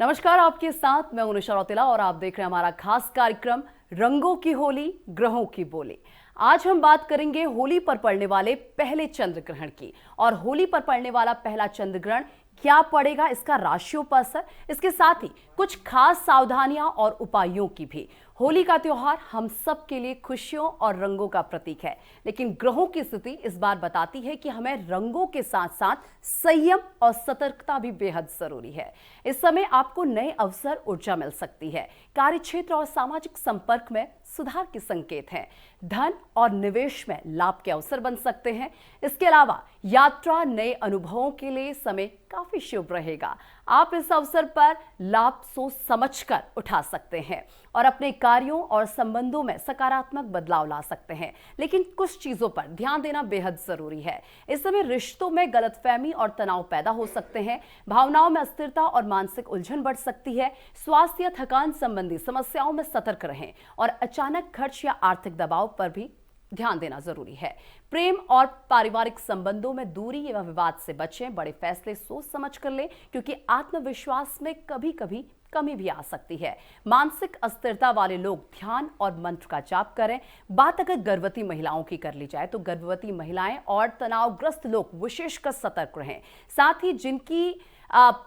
नमस्कार, आपके साथ मैं उनुषा रौतेला और आप देख रहे हैं हमारा खास कार्यक्रम रंगों की होली ग्रहों की बोली। आज हम बात करेंगे होली पर पड़ने वाले पहले चंद्र ग्रहण की। और होली पर पड़ने वाला पहला चंद्र ग्रहण क्या पड़ेगा, इसका राशियों पर असर, इसके साथ ही कुछ खास सावधानियां और उपायों की भी। होली का त्योहार हम सब के लिए खुशियों और रंगों का प्रतीक है, लेकिन ग्रहों की स्थिति इस बार बताती है कि हमें रंगों के साथ साथ संयम और सतर्कता भी बेहद जरूरी है। इस समय आपको नए अवसर, ऊर्जा मिल सकती है। कार्यक्षेत्र और सामाजिक संपर्क में सुधार के संकेत हैं। धन और निवेश में लाभ के अवसर बन सकते हैं। इसके अलावा यात्रा, नए अनुभवों के लिए समय काफी शुभ रहेगा। आप इस अवसर पर लाभ सोच समझकर उठा सकते हैं और अपने कार्यों और संबंधों में सकारात्मक बदलाव ला सकते हैं, लेकिन कुछ चीजों पर ध्यान देना बेहद जरूरी है। इस समय रिश्तों में गलतफहमी और तनाव पैदा हो सकते हैं। भावनाओं में अस्थिरता और मानसिक उलझन बढ़ सकती है। स्वास्थ्य या थकान संबंधी समस्याओं में सतर्क रहें और अचानक खर्च या आर्थिक दबाव पर भी ध्यान देना जरूरी है। प्रेम और पारिवारिक संबंधों में दूरी एवं विवाद से बचें। बड़े फैसले सोच समझ कर लें, क्योंकि आत्मविश्वास में कभी कभी कमी भी आ सकती है। मानसिक अस्थिरता वाले लोग ध्यान और मंत्र का जाप करें। बात अगर गर्भवती महिलाओं की कर ली जाए तो गर्भवती महिलाएं और तनावग्रस्त लोग विशेषकर सतर्क रहें। साथ ही जिनकी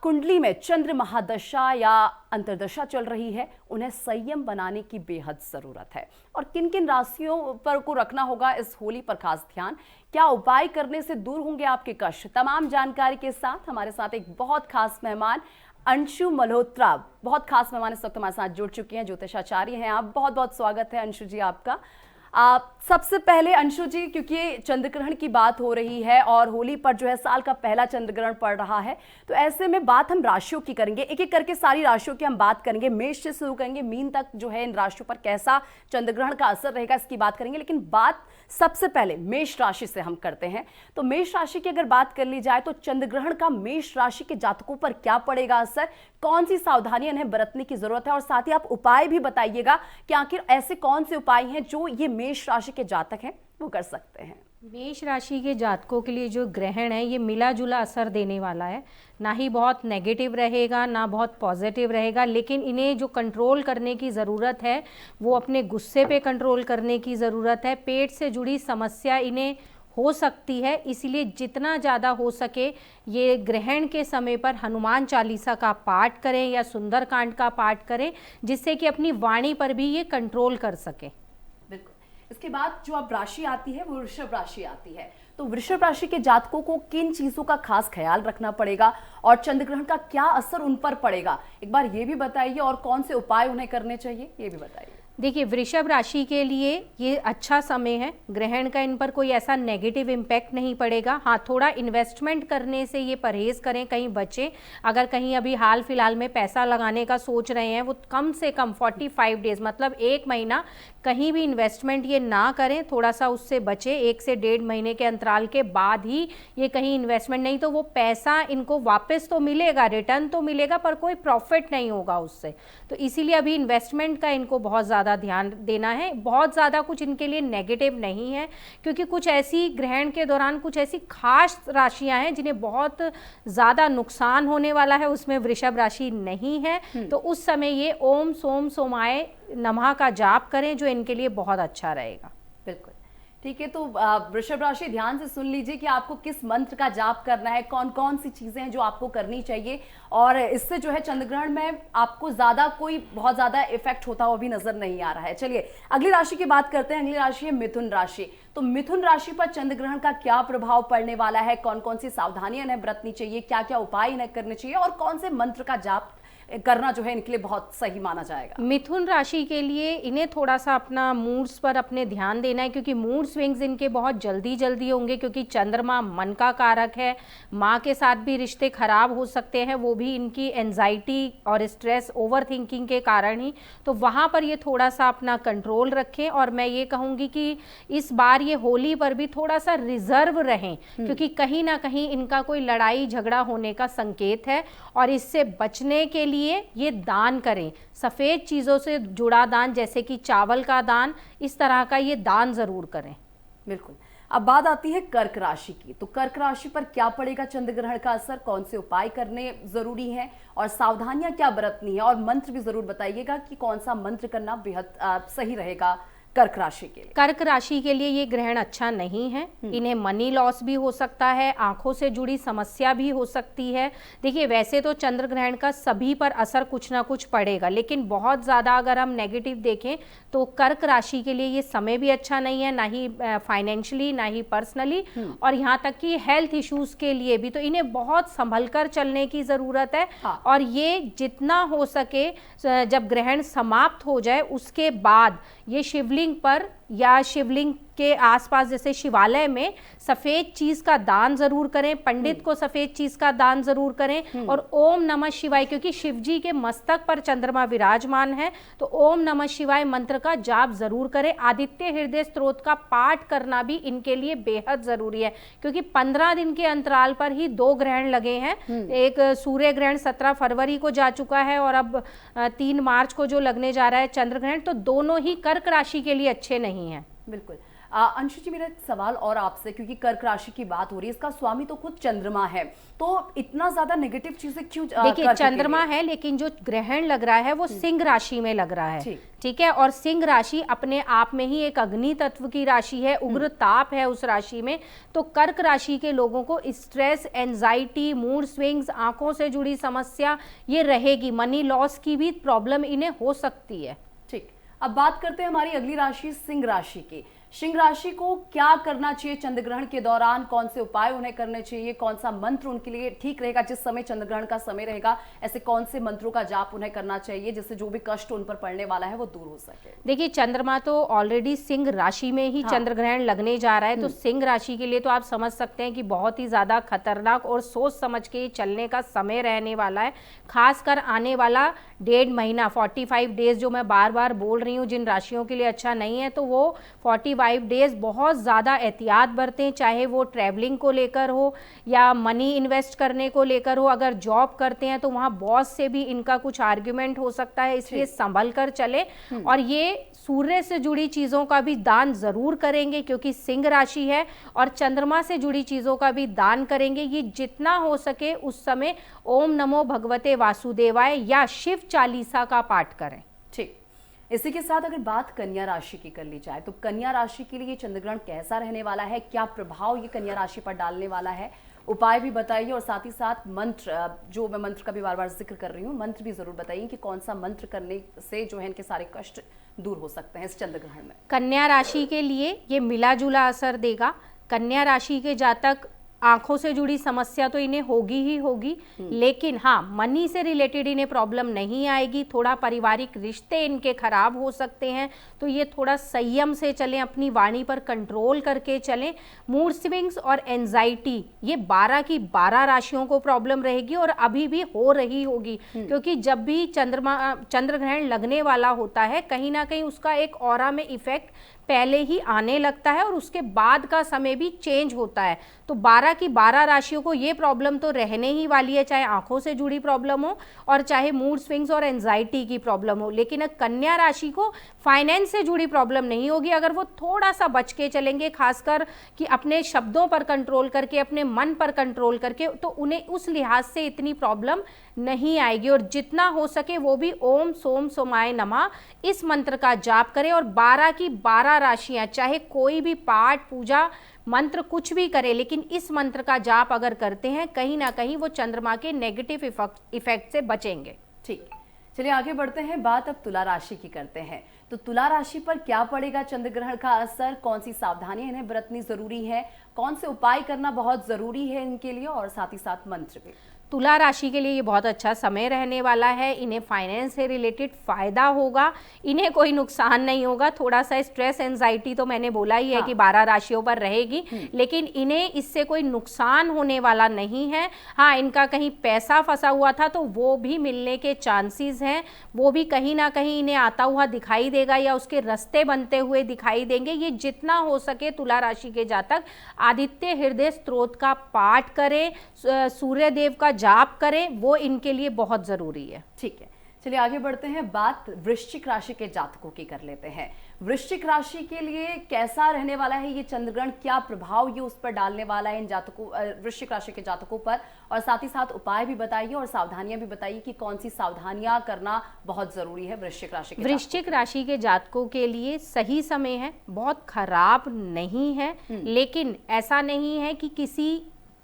कुंडली में चंद्र महादशा या अंतर्दशा चल रही है, उन्हें संयम बनाने की बेहद जरूरत है। और किन किन राशियों पर को रखना होगा इस होली पर खास ध्यान, क्या उपाय करने से दूर होंगे आपके कष्ट, तमाम जानकारी के साथ हमारे साथ एक बहुत खास मेहमान अंशु मल्होत्रा, बहुत खास मेहमान इस वक्त हमारे साथ जुड़ चुके हैं, ज्योतिषाचार्य हैं आप। बहुत बहुत स्वागत है अंशु जी आपका। सबसे पहले अंशु जी, क्योंकि चंद्र ग्रहण की बात हो रही है और होली पर जो है साल का पहला चंद्र ग्रहण पड़ रहा है, तो ऐसे में बात हम राशियों की करेंगे। एक एक करके सारी राशियों की हम बात करेंगे। मेष से शुरू करेंगे, मीन तक जो है इन राशियों पर कैसा चंद्र ग्रहण का असर रहेगा इसकी बात करेंगे। लेकिन बात सबसे पहले मेष राशि से हम करते हैं। तो मेष राशि की अगर बात कर ली जाए तो चंद्र ग्रहण का मेष राशि के जातकों पर क्या पड़ेगा असर, कौन सी सावधानियां इन्हें बरतने की जरूरत है, और साथ ही आप उपाय भी बताइएगा कि आखिर ऐसे कौन से उपाय हैं जो ये मेष राशि के जातक हैं वो कर सकते हैं। मेष राशि के जातकों के लिए जो ग्रहण है ये मिला जुला असर देने वाला है। ना ही बहुत नेगेटिव रहेगा ना बहुत पॉजिटिव रहेगा, लेकिन इन्हें जो कंट्रोल करने की ज़रूरत है वो अपने गुस्से पे कंट्रोल करने की ज़रूरत है। पेट से जुड़ी समस्या इन्हें हो सकती है, इसलिए जितना ज़्यादा हो सके ये ग्रहण के समय पर हनुमान चालीसा का पाठ करें या सुंदरकांड का पाठ करें, जिससे कि अपनी वाणी पर भी ये कंट्रोल कर सकें। बिल्कुल। इसके बाद जो अब राशि आती है वो वृषभ राशि आती है। तो वृषभ राशि के जातकों को किन चीजों का खास ख्याल रखना पड़ेगा और चंद्र ग्रहण का क्या असर उन पर पड़ेगा, एक बार ये भी बताइए, और कौन से उपाय उन्हें करने चाहिए ये भी बताइए। देखिए, वृषभ राशि के लिए ये अच्छा समय है। ग्रहण का इन पर कोई ऐसा नेगेटिव इम्पैक्ट नहीं पड़ेगा। हाँ, थोड़ा इन्वेस्टमेंट करने से ये परहेज़ करें, कहीं बचें। अगर कहीं अभी हाल फिलहाल में पैसा लगाने का सोच रहे हैं, वो कम से कम 45 डेज मतलब 1 महीना कहीं भी इन्वेस्टमेंट ये ना करें, थोड़ा सा उससे बचें। 1 से 1.5 महीने के अंतराल के बाद ही ये कहीं इन्वेस्टमेंट, नहीं तो वो पैसा इनको वापस तो मिलेगा, रिटर्न तो मिलेगा, पर कोई प्रॉफिट नहीं होगा उससे। तो इसीलिए अभी इन्वेस्टमेंट का इनको बहुत ज़्यादा ध्यान देना है। बहुत ज़्यादा कुछ इनके लिए नेगेटिव नहीं है, क्योंकि कुछ ऐसी ग्रहण के दौरान कुछ ऐसी खास राशियां हैं जिन्हें बहुत ज़्यादा नुकसान होने वाला है, उसमें वृषभ राशि नहीं है। तो उस समय ये ओम सोम सोमाय नमः का जाप करें, जो इनके लिए बहुत अच्छा रहेगा। बिल्कुल ठीक है। तो वृषभ राशि ध्यान से सुन लीजिए कि आपको किस मंत्र का जाप करना है, कौन कौन सी चीजें हैं जो आपको करनी चाहिए, और इससे जो है चंद्र ग्रहण में आपको ज्यादा कोई बहुत ज्यादा इफेक्ट होता हुआ भी नजर नहीं आ रहा है। चलिए अगली राशि की बात करते हैं। अगली राशि है मिथुन राशि। तो मिथुन राशि पर चंद्र ग्रहण का क्या प्रभाव पड़ने वाला है, कौन कौन सी सावधानियां इन्हें बरतनी चाहिए, क्या क्या उपाय इन्हें करने चाहिए, और कौन से मंत्र का जाप करना जो है इनके लिए बहुत सही माना जाएगा। मिथुन राशि के लिए इन्हें थोड़ा सा अपना मूड्स पर अपने ध्यान देना है, क्योंकि मूड स्विंग्स इनके बहुत जल्दी जल्दी होंगे, क्योंकि चंद्रमा मन का कारक है। माँ के साथ भी रिश्ते खराब हो सकते हैं, वो भी इनकी एंजाइटी और स्ट्रेस, ओवर थिंकिंग के कारण ही। तो वहाँ पर ये थोड़ा सा अपना कंट्रोल रखें। और मैं ये कहूँगी कि इस बार ये होली पर भी थोड़ा सा रिजर्व रहें, क्योंकि कहीं ना कहीं इनका कोई लड़ाई झगड़ा होने का संकेत है। और इससे बचने के लिए ये दान करें, सफ़ेद चीज़ों से जुड़ा दान, जैसे कि चावल का दान, इस तरह का ये दान ज़रूर करें। बिल्कुल। अब बात आती है कर्क राशि की। तो कर्क राशि पर क्या पड़ेगा चंद्र ग्रहण का असर, कौन से उपाय करने जरूरी हैं और सावधानियां क्या बरतनी है, और मंत्र भी जरूर बताइएगा कि कौन सा मंत्र करना बेहद सही रहेगा कर्क राशि के लिए। कर्क राशि के लिए ये ग्रहण अच्छा नहीं है। इन्हें मनी लॉस भी हो सकता है, आंखों से जुड़ी समस्या भी हो सकती है। देखिए, वैसे तो चंद्र ग्रहण का सभी पर असर कुछ ना कुछ पड़ेगा, लेकिन बहुत ज़्यादा अगर हम नेगेटिव देखें तो कर्क राशि के लिए ये समय भी अच्छा नहीं है, ना ही फाइनेंशियली ना ही पर्सनली, और यहाँ तक कि हेल्थ इश्यूज के लिए भी। तो इन्हें बहुत संभल कर चलने की ज़रूरत है। हाँ। और ये जितना हो सके जब ग्रहण समाप्त हो जाए उसके बाद ये शिवलिंग पर या शिवलिंग के आसपास जैसे शिवालय में सफेद चीज का दान जरूर करें, पंडित को सफेद चीज का दान जरूर करें, और ओम नमः शिवाय, क्योंकि शिव जी के मस्तक पर चंद्रमा विराजमान है, तो ओम नमः शिवाय मंत्र का जाप जरूर करें। आदित्य हृदय स्तोत्र का पाठ करना भी इनके लिए बेहद जरूरी है, क्योंकि 15 दिन के अंतराल पर ही 2 ग्रहण लगे हैं। एक सूर्य ग्रहण 17 फरवरी को जा चुका है, और अब 3 मार्च को जो लगने जा रहा है चंद्र ग्रहण, तो दोनों ही कर्क राशि के लिए अच्छे नहीं है। बिल्कुल। अंशु जी, मेरा एक सवाल और आपसे, क्योंकि कर्क राशि की बात हो रही है, इसका स्वामी तो खुद चंद्रमा है, तो इतना ज्यादा नेगेटिव चीजें क्यों? देखिए, चंद्रमा है, लेकिन जो ग्रहण लग रहा है वो सिंह राशि में लग रहा है, ठीक है। और सिंह राशि अपने आप में ही एक अग्नि तत्व की राशि है, उग्र ताप है उस राशि में। तो कर्क राशि के लोगों को स्ट्रेस, एंजाइटी, मूड स्विंग्स, आंखों से जुड़ी समस्या ये रहेगी। मनी लॉस की भी प्रॉब्लम इन्हें हो सकती है। ठीक, अब बात करते हैं हमारी अगली राशि सिंह राशि की। सिंह राशि को क्या करना चाहिए चंद्र ग्रहण के दौरान, कौन से उपाय उन्हें करने चाहिए, कौन सा मंत्र उनके लिए ठीक रहेगा जिस समय चंद्र ग्रहण का समय रहेगा, ऐसे कौन से मंत्रों का जाप उन्हें करना चाहिए जिससे जो भी कष्ट उन पर पड़ने वाला है वो दूर हो सके? देखिए, चंद्रमा तो ऑलरेडी सिंह राशि में ही चंद्र ग्रहण लगने जा रहा है, तो सिंह राशि के लिए तो आप समझ सकते हैं कि बहुत ही ज्यादा खतरनाक और सोच समझ के चलने का समय रहने वाला है। खासकर आने वाला 1.5 महीना, 45 डेज जो मैं बार बार बोल रही हूँ, जिन राशियों के लिए अच्छा नहीं है, तो वो 45 डेज बहुत ज़्यादा एहतियात बरतें, चाहे वो ट्रैवलिंग को लेकर हो या मनी इन्वेस्ट करने को लेकर हो। अगर जॉब करते हैं तो वहाँ बॉस से भी इनका कुछ आर्ग्यूमेंट हो सकता है, इसलिए संभल कर चले। और ये सूर्य से जुड़ी चीज़ों का भी दान ज़रूर करेंगे, क्योंकि सिंह राशि है, और चंद्रमा से जुड़ी चीज़ों का भी दान करेंगे। ये जितना हो सके उस समय ओम नमो भगवते वासुदेवाय या शिव चालीसा का पाठ करें। ठीक, इसी के साथ अगर बात कन्या राशि की कर ली जाए, तो कन्या राशि के लिए चंद्रग्रहण कैसा रहने वाला है, क्या प्रभाव ये कन्या राशि पर डालने वाला है, उपाय भी बताइए, और साथ ही साथ मंत्र, जो मैं मंत्र का भी बार बार जिक्र कर रही हूँ, मंत्र भी जरूर बताइए कि कौन सा मंत्र करने से जो है इनके सारे कष्ट दूर हो सकते हैं इस चंद्र ग्रहण में। कन्या राशि के लिए ये मिला जुला असर देगा। कन्या राशि के जातक आंखों से जुड़ी समस्या तो इन्हें होगी ही होगी, लेकिन हाँ, मनी से रिलेटेड इन्हें प्रॉब्लम नहीं आएगी। थोड़ा पारिवारिक रिश्ते इनके खराब हो सकते हैं, तो ये थोड़ा संयम से चलें, अपनी वाणी पर कंट्रोल करके चलें। मूड स्विंग्स और एंजाइटी, ये 12 की 12 राशियों को प्रॉब्लम रहेगी, और अभी भी हो रही होगी, क्योंकि जब भी चंद्र ग्रहण लगने वाला होता है, कहीं ना कहीं उसका एक ऑरा में इफेक्ट पहले ही आने लगता है, और उसके बाद का समय भी चेंज होता है। तो 12 की 12 राशियों को ये प्रॉब्लम तो रहने ही वाली है, चाहे आंखों से जुड़ी प्रॉब्लम हो और चाहे मूड स्विंग्स और एंजाइटी की प्रॉब्लम हो। लेकिन कन्या राशि को फाइनेंस से जुड़ी प्रॉब्लम नहीं होगी अगर वो थोड़ा सा बच के चलेंगे, खासकर कि अपने शब्दों पर कंट्रोल करके, अपने मन पर कंट्रोल करके, तो उन्हें उस लिहाज से इतनी प्रॉब्लम नहीं आएगी। और जितना हो सके वो भी ओम सोम सोमाय नमः इस मंत्र का जाप करें, और 12 की 12 राशियां, चाहे कोई भी पाठ पूजा मंत्र कुछ भी करे, लेकिन इस मंत्र का जाप अगर करते हैं, कहीं ना कहीं वो चंद्रमा के नेगेटिव इफेक्ट से बचेंगे। ठीक, चलिए आगे बढ़ते हैं, बात अब तुला राशि की करते हैं। तो तुला राशि पर क्या पड़ेगा चंद्र ग्रहण का असर, कौन सी सावधानियां इन्हें बरतनी जरूरी है, कौन से उपाय करना बहुत जरूरी है इनके लिए, और साथ ही साथ मंत्र भी। तुला राशि के लिए ये बहुत अच्छा समय रहने वाला है। इन्हें फाइनेंस से रिलेटेड फायदा होगा, इन्हें कोई नुकसान नहीं होगा। थोड़ा सा स्ट्रेस एंजाइटी तो मैंने बोला ही है कि 12 राशियों पर रहेगी, लेकिन इन्हें इससे कोई नुकसान होने वाला नहीं है। हाँ, इनका कहीं पैसा फंसा हुआ था तो वो भी मिलने के चांसेस हैं, वो भी कहीं ना कहीं इन्हें आता हुआ दिखाई देगा या उसके रास्ते बनते हुए दिखाई देंगे। ये जितना हो सके तुला राशि के जातक आदित्य हृदय स्तोत्र का पाठ करें, सूर्य देव का जाप करें, वो इनके लिए बहुत जरूरी है। ठीक है, चलिए आगे बढ़ते हैं, बात वृश्चिक राशि के जातकों की कर लेते हैं। वृश्चिक राशि के लिए कैसा रहने वाला है ये चंद्रग्रहण, क्या प्रभाव ये उस पर डालने वाला है इन जातकों, वृश्चिक राशि के जातकों पर, और साथ ही साथ उपाय भी बताइए और सावधानियां भी बताइए कि कौन सी सावधानियां करना बहुत जरूरी है वृश्चिक राशि के वृश्चिक राशि के जातकों के लिए सही समय है, बहुत खराब नहीं है, लेकिन ऐसा नहीं है कि किसी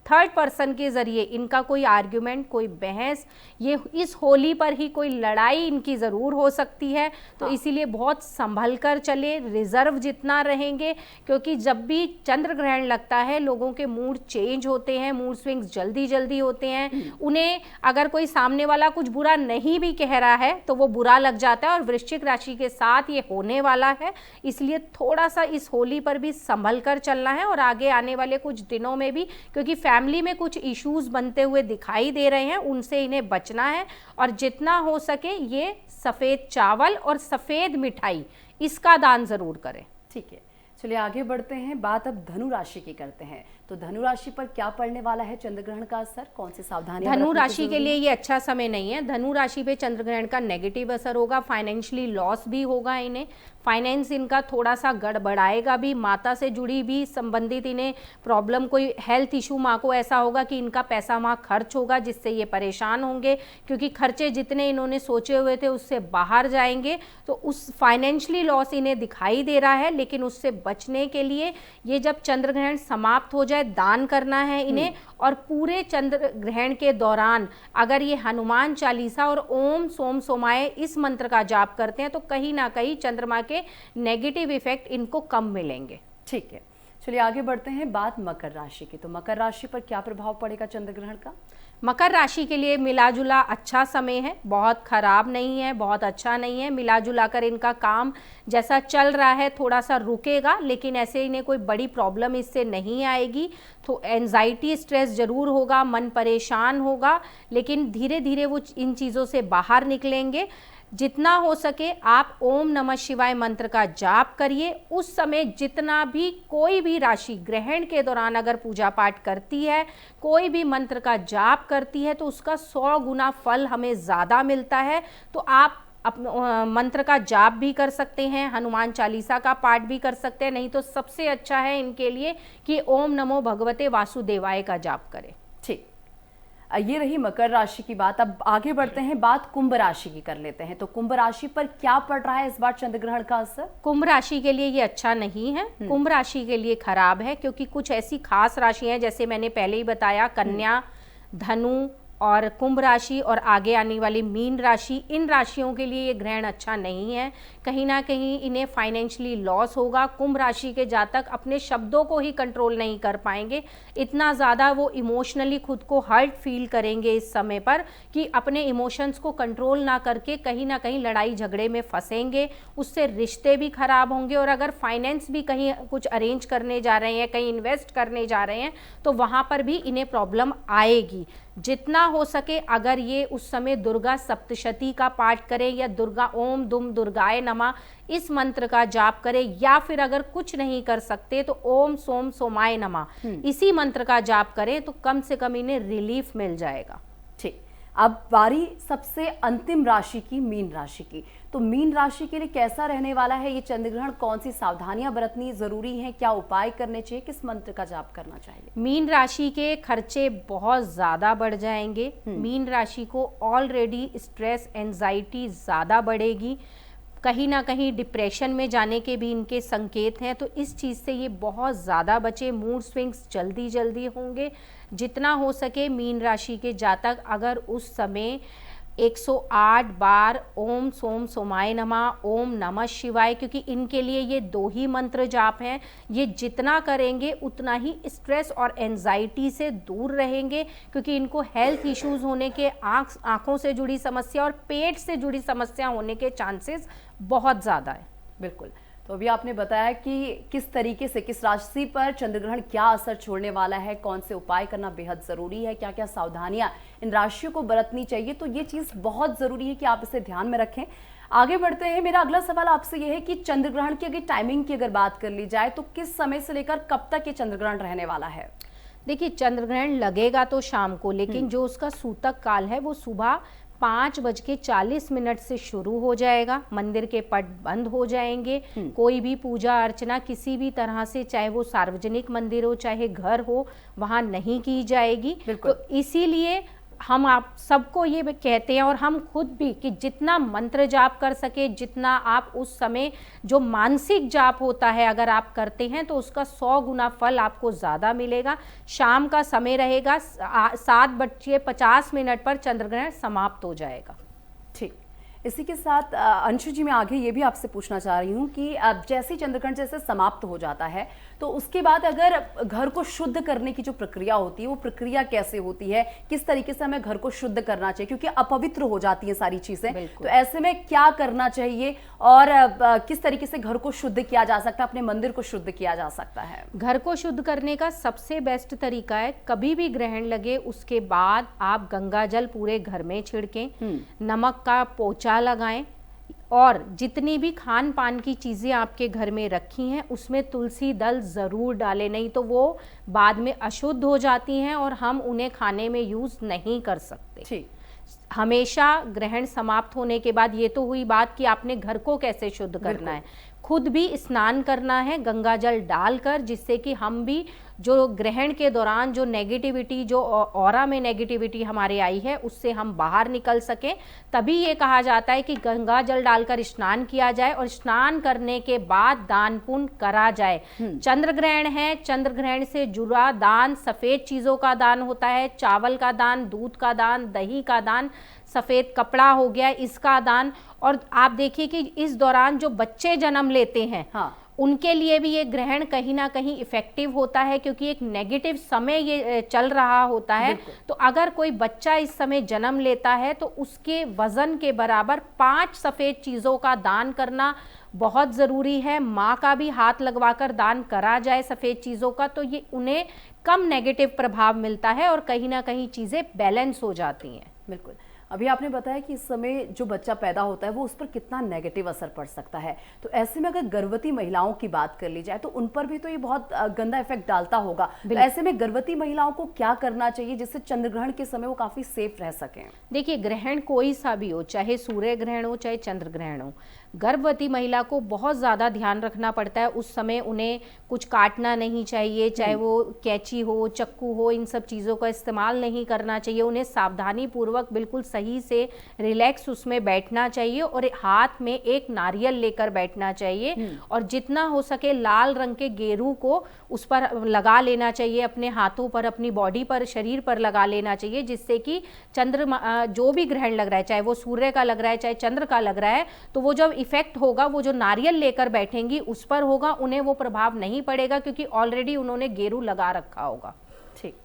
थर्ड पर्सन के जरिए इनका कोई आर्ग्यूमेंट, कोई बहस, ये इस होली पर ही कोई लड़ाई इनकी ज़रूर हो सकती है। तो इसीलिए बहुत संभल कर चले, रिजर्व जितना रहेंगे, क्योंकि जब भी चंद्र ग्रहण लगता है लोगों के मूड चेंज होते हैं, मूड स्विंग्स जल्दी जल्दी होते हैं। उन्हें अगर कोई सामने वाला कुछ बुरा नहीं भी कह रहा है तो वो बुरा लग जाता है, और वृश्चिक राशि के साथ ये होने वाला है। इसलिए थोड़ा सा इस होली पर भी संभल कर चलना है, और आगे आने वाले कुछ दिनों में भी, क्योंकि फैमिली में कुछ इश्यूज बनते हुए दिखाई दे रहे हैं, उनसे इन्हें बचना है। और जितना हो सके ये सफ़ेद चावल और सफ़ेद मिठाई इसका दान ज़रूर करें। ठीक है, चलिए आगे बढ़ते हैं, बात अब धनु राशि की करते हैं। तो धनु राशि पर क्या पड़ने वाला है चंद्रग्रहण का असर, कौन सी सावधानियां? धनु राशि के लिए ये अच्छा समय नहीं है। धनु राशि पे चंद्रग्रहण का नेगेटिव असर होगा, फाइनेंशियली लॉस भी होगा, इन्हें फाइनेंस इनका थोड़ा सा गड़बड़ाएगा भी, माता से जुड़ी भी संबंधित इन्हें प्रॉब्लम, कोई हेल्थ इशू माँ को ऐसा होगा कि इनका पैसा वहाँ खर्च होगा, जिससे ये परेशान होंगे, क्योंकि खर्चे जितने इन्होंने सोचे हुए थे उससे बाहर जाएंगे। तो उस फाइनेंशियली लॉस इन्हें दिखाई दे रहा है, लेकिन उससे बचने के लिए ये जब चंद्रग्रहण समाप्त हो जाए दान करना है इन्हें। और पूरे चंद्र ग्रहण के दौरान अगर ये हनुमान चालीसा और ओम सोम सोमाय इस मंत्र का जाप करते हैं तो कहीं ना कहीं चंद्रमा के नेगेटिव इफेक्ट इनको कम मिलेंगे। ठीक है, चलिए आगे बढ़ते हैं, बात मकर राशि की। तो मकर राशि पर क्या प्रभाव पड़ेगा चंद्रग्रहण का? मकर राशि के लिए मिला जुला अच्छा समय है, बहुत खराब नहीं है, बहुत अच्छा नहीं है। मिला जुला कर इनका काम जैसा चल रहा है थोड़ा सा रुकेगा, लेकिन ऐसे इन्हें कोई बड़ी प्रॉब्लम इससे नहीं आएगी। तो एंजाइटी स्ट्रेस जरूर होगा, मन परेशान होगा, लेकिन धीरे धीरे वो इन चीज़ों से बाहर निकलेंगे। जितना हो सके आप ओम नमः शिवाय मंत्र का जाप करिए। उस समय जितना भी कोई भी राशि ग्रहण के दौरान अगर पूजा पाठ करती है, कोई भी मंत्र का जाप करती है, तो उसका 100 गुना फल हमें ज़्यादा मिलता है। तो आप मंत्र का जाप भी कर सकते हैं, हनुमान चालीसा का पाठ भी कर सकते हैं, नहीं तो सबसे अच्छा है इनके लिए कि ओम नमो भगवते वासुदेवाय का जाप करें। ठीक, ये रही मकर राशि की बात। अब आगे बढ़ते हैं, बात कुंभ राशि की कर लेते हैं। तो कुंभ राशि पर क्या पड़ रहा है इस बार चंद्रग्रहण का असर? कुंभ राशि के लिए ये अच्छा नहीं है, कुंभ राशि के लिए खराब है, क्योंकि कुछ ऐसी खास राशि हैं, जैसे मैंने पहले ही बताया, कन्या, धनु और कुंभ राशि और आगे आने वाली मीन राशि, इन राशियों के लिए ये ग्रहण अच्छा नहीं है। कहीं ना कहीं इन्हें फाइनेंशियली लॉस होगा। कुंभ राशि के जातक अपने शब्दों को ही कंट्रोल नहीं कर पाएंगे, इतना ज़्यादा वो इमोशनली खुद को हर्ट फील करेंगे इस समय पर कि अपने इमोशंस को कंट्रोल ना करके कहीं ना कहीं लड़ाई झगड़े में फंसेंगे, उससे रिश्ते भी खराब होंगे। और अगर फाइनेंस भी कहीं कुछ अरेंज करने जा रहे हैं, कहीं इन्वेस्ट करने जा रहे हैं, तो वहाँ पर भी इन्हें प्रॉब्लम आएगी। जितना हो सके अगर ये उस समय दुर्गा सप्तशती का पाठ करें या दुर्गा ओम दुम दुर्गाय नमः इस मंत्र का जाप करें, या फिर अगर कुछ नहीं कर सकते तो ओम सोम सोमाय नमः इसी मंत्र का जाप करें, तो कम से कम इन्हें रिलीफ मिल जाएगा। ठीक, अब बारी सबसे अंतिम राशि की, मीन राशि की। तो मीन राशि के लिए कैसा रहने वाला है ये चंद्रग्रहण, कौन सी सावधानियां बरतनी जरूरी हैं, क्या उपाय करने चाहिए, किस मंत्र का जाप करना चाहिए? मीन राशि के खर्चे बहुत ज़्यादा बढ़ जाएंगे। मीन राशि को ऑलरेडी स्ट्रेस एंजाइटी ज़्यादा बढ़ेगी, कहीं ना कहीं डिप्रेशन में जाने के भी इनके संकेत हैं। तो इस चीज़ से ये बहुत ज़्यादा बचे, मूड स्विंग्स जल्दी जल्दी होंगे। जितना हो सके मीन राशि के जातक अगर उस समय 108 बार ओम सोम सोमाय नमः, ओम नमः शिवाय, क्योंकि इनके लिए ये 2 ही मंत्र जाप हैं, ये जितना करेंगे उतना ही स्ट्रेस और एंजाइटी से दूर रहेंगे। क्योंकि इनको हेल्थ इश्यूज होने के, आँखों से जुड़ी समस्या और पेट से जुड़ी समस्या होने के चांसेस बहुत ज़्यादा है। बिल्कुल, तो अभी आपने बताया कि किस तरीके से, किस राशि पर चंद्रग्रहण क्या असर छोड़ने वाला है, कौन से उपाय करना बेहद ज़रूरी है, क्या क्या सावधानियां इन राशियों को बरतनी चाहिए। तो ये चीज़ बहुत ज़रूरी है कि आप इसे ध्यान में रखें। आगे बढ़ते हैं, मेरा अगला सवाल आपसे यह है कि चंद्रग्रहण की अगर टाइमिंग की अगर बात कर ली जाए तो किस समय से लेकर कब तक ये चंद्रग्रहण रहने वाला है? देखिए, चंद्रग्रहण लगेगा तो शाम को, लेकिन जो उसका सूतक काल है वो सुबह 5:40 से शुरू हो जाएगा, मंदिर के पट बंद हो जाएंगे। कोई भी पूजा अर्चना किसी भी तरह से, चाहे वो सार्वजनिक मंदिर हो चाहे घर हो, वहां नहीं की जाएगी। तो इसीलिए हम आप सबको ये कहते हैं और हम खुद भी कि जितना मंत्र जाप कर सके, जितना आप उस समय जो मानसिक जाप होता है अगर आप करते हैं तो उसका 100 गुना फल आपको ज़्यादा मिलेगा। शाम का समय रहेगा, 7:50 पर चंद्रग्रहण समाप्त हो जाएगा। ठीक, इसी के साथ अंशु जी मैं आगे ये भी आपसे पूछना चाह रही हूँ कि जैसे चंद्रग्रहण जैसे समाप्त हो जाता है तो उसके बाद अगर घर को शुद्ध करने की जो प्रक्रिया होती है वो प्रक्रिया कैसे होती है, किस तरीके से हमें घर को शुद्ध करना चाहिए, क्योंकि अपवित्र हो जाती हैं सारी चीजें, तो ऐसे में क्या करना चाहिए और किस तरीके से घर को शुद्ध किया जा सकता है, अपने मंदिर को शुद्ध किया जा सकता है? घर को शुद्ध करने का सबसे बेस्ट तरीका है, कभी भी ग्रहण लगे उसके बाद आप गंगा जल पूरे घर में छिड़कें, नमक का पोछा लगाएं और जितनी भी खान पान की चीज़ें आपके घर में रखी हैं उसमें तुलसी दल ज़रूर डालें, नहीं तो वो बाद में अशुद्ध हो जाती हैं और हम उन्हें खाने में यूज़ नहीं कर सकते। हमेशा ग्रहण समाप्त होने के बाद, ये तो हुई बात कि आपने घर को कैसे शुद्ध करना है, खुद भी स्नान करना है गंगा जल डालकर, जिससे कि हम भी जो ग्रहण के दौरान जो नेगेटिविटी, जो ऑरा में नेगेटिविटी हमारे आई है उससे हम बाहर निकल सकें। तभी ये कहा जाता है कि गंगा जल डालकर स्नान किया जाए और स्नान करने के बाद दान पुण्य करा जाए। चंद्र ग्रहण है, चंद्र ग्रहण से जुड़ा दान सफ़ेद चीज़ों का दान होता है, चावल का दान, दूध का दान, दही का दान, सफ़ेद कपड़ा हो गया इसका दान। और आप देखिए कि इस दौरान जो बच्चे जन्म लेते हैं उनके लिए भी ये ग्रहण कहीं ना कहीं इफेक्टिव होता है, क्योंकि एक नेगेटिव समय ये चल रहा होता है। तो अगर कोई बच्चा इस समय जन्म लेता है तो उसके वजन के बराबर 5 सफ़ेद चीज़ों का दान करना बहुत ज़रूरी है। माँ का भी हाथ लगवाकर दान करा जाए सफ़ेद चीज़ों का, तो ये उन्हें कम नेगेटिव प्रभाव मिलता है और कहीं ना कहीं चीज़ें बैलेंस हो जाती हैं। बिल्कुल, अभी आपने बताया कि इस समय जो बच्चा पैदा होता है वो उस पर कितना नेगेटिव असर पड़ सकता है, तो ऐसे में अगर गर्भवती महिलाओं की बात कर ली जाए तो उन पर भी तो ये बहुत गंदा इफेक्ट डालता होगा। तो ऐसे में गर्भवती महिलाओं को क्या करना चाहिए जिससे चंद्रग्रहण के समय वो काफी सेफ रह सकें? देखिए, ग्रहण कोई सा भी हो, चाहे सूर्य ग्रहण हो चाहे चंद्र ग्रहण हो, गर्भवती महिला को बहुत ज़्यादा ध्यान रखना पड़ता है। उस समय उन्हें कुछ काटना नहीं चाहिए, चाहे वो कैंची हो, चक्कू हो, इन सब चीज़ों का इस्तेमाल नहीं करना चाहिए। उन्हें सावधानी पूर्वक बिल्कुल सही से रिलैक्स उसमें बैठना चाहिए और हाथ में एक नारियल लेकर बैठना चाहिए और जितना हो सके लाल रंग के गेरू को उस पर लगा लेना चाहिए, अपने हाथों पर, अपनी बॉडी पर, शरीर पर लगा लेना चाहिए, जिससे कि चंद्र जो भी ग्रहण लग रहा है, चाहे वो सूर्य का लग रहा है चाहे चंद्र का लग रहा है, तो वो जब इफेक्ट होगा वो जो नारियल लेकर बैठेंगी उस पर होगा, उन्हें वो प्रभाव नहीं पड़ेगा क्योंकि ऑलरेडी उन्होंने गेरू लगा रखा होगा। ठीक,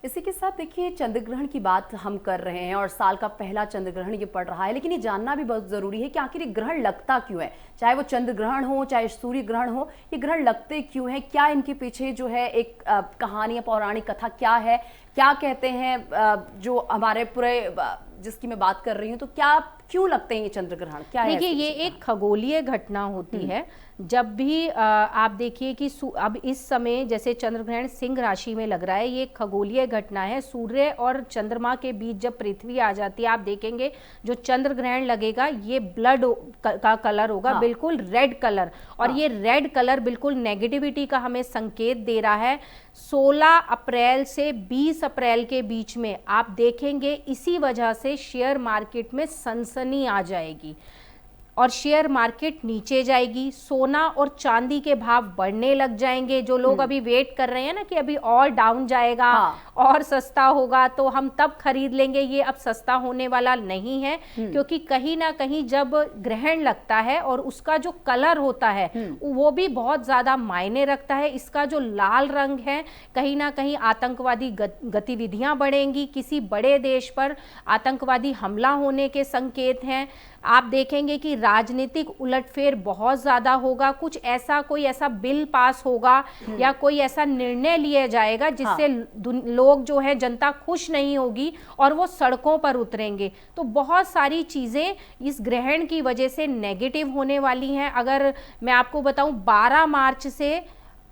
इसी के साथ देखिए चंद्रग्रहण की बात हम कर रहे हैं और साल का पहला चंद्रग्रहण ये पड़ रहा है, लेकिन ये जानना भी बहुत जरूरी है कि आखिर ये ग्रहण लगता क्यों है, चाहे वो चंद्रग्रहण हो चाहे सूर्य ग्रहण हो, ये ग्रहण लगते क्यों है, क्या इनके पीछे जो है एक कहानी या पौराणिक कथा क्या है, क्या कहते हैं जो हमारे पूरे जिसकी मैं बात कर रही हूँ, तो क्या क्यों लगते हैं ये चंद्रग्रहण, क्या है? देखिए, ये एक खगोलीय घटना होती है। जब भी आप देखिए कि अब इस समय जैसे चंद्रग्रहण सिंह राशि में लग रहा है, ये खगोलीय घटना है। सूर्य और चंद्रमा के बीच जब पृथ्वी आ जाती है, आप देखेंगे जो चंद्रग्रहण लगेगा ये ब्लड का कलर होगा, बिल्कुल रेड कलर, और ये रेड कलर बिल्कुल नेगेटिविटी का हमें संकेत दे रहा है। 16 अप्रैल से 20 अप्रैल के बीच में आप देखेंगे इसी वजह से शेयर मार्केट में सनसनी आ जाएगी और शेयर मार्केट नीचे जाएगी, सोना और चांदी के भाव बढ़ने लग जाएंगे। जो लोग अभी वेट कर रहे हैं ना कि अभी और डाउन जाएगा, और सस्ता होगा तो हम तब खरीद लेंगे, ये अब सस्ता होने वाला नहीं है, क्योंकि कहीं ना कहीं जब ग्रहण लगता है और उसका जो कलर होता है वो भी बहुत ज्यादा मायने रखता है। इसका जो लाल रंग है, कहीं ना कहीं आतंकवादी गतिविधियां बढ़ेंगी, किसी बड़े देश पर आतंकवादी हमला होने के संकेत हैं। आप देखेंगे कि राजनीतिक उलटफेर बहुत ज़्यादा होगा, कुछ ऐसा कोई ऐसा बिल पास होगा या कोई ऐसा निर्णय लिया जाएगा जिससे लोग जो है जनता खुश नहीं होगी और वो सड़कों पर उतरेंगे। तो बहुत सारी चीज़ें इस ग्रहण की वजह से नेगेटिव होने वाली हैं। अगर मैं आपको बताऊं 12 मार्च से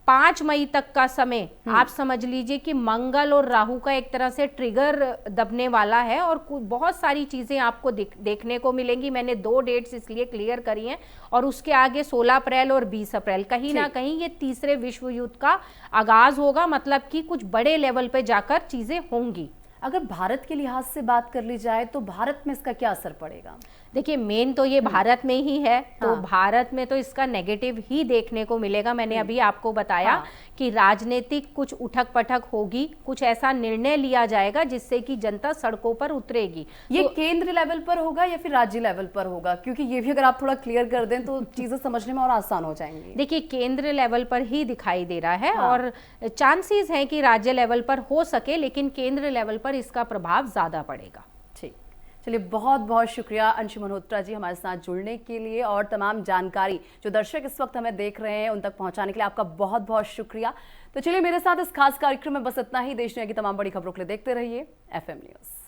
5 मई तक का समय आप समझ लीजिए कि मंगल और राहु का एक तरह से ट्रिगर दबने वाला है और बहुत सारी चीजें आपको देखने को मिलेंगी। मैंने 2 डेट्स इसलिए क्लियर करी हैं और उसके आगे 16 अप्रैल और 20 अप्रैल कहीं ना कहीं ये तीसरे विश्व युद्ध का आगाज होगा, मतलब कि कुछ बड़े लेवल पे जाकर चीजें होंगी। अगर भारत के लिहाज से बात कर ली जाए तो भारत में इसका क्या असर पड़ेगा? देखिए मेन तो ये भारत में ही है, तो भारत में तो इसका नेगेटिव ही देखने को मिलेगा। मैंने अभी आपको बताया कि राजनीतिक कुछ उठक पटक होगी, कुछ ऐसा निर्णय लिया जाएगा जिससे कि जनता सड़कों पर उतरेगी। ये केंद्र लेवल पर होगा या फिर राज्य लेवल पर होगा? क्योंकि ये भी अगर आप थोड़ा क्लियर कर दें तो चीजें समझने में और आसान हो जाएंगी। देखिए केंद्र लेवल पर ही दिखाई दे रहा है और चांसेस हैं कि राज्य लेवल पर हो सके, लेकिन केंद्र लेवल पर इसका प्रभाव ज्यादा पड़ेगा। ठीक, चलिए बहुत बहुत शुक्रिया अंशु मल्होत्रा जी हमारे साथ जुड़ने के लिए और तमाम जानकारी जो दर्शक इस वक्त हमें देख रहे हैं उन तक पहुंचाने के लिए आपका बहुत बहुत शुक्रिया। तो चलिए मेरे साथ इस खास कार्यक्रम में बस इतना ही। देश दुनिया की तमाम बड़ी खबरों के लिए देखते रहिए FM न्यूज़।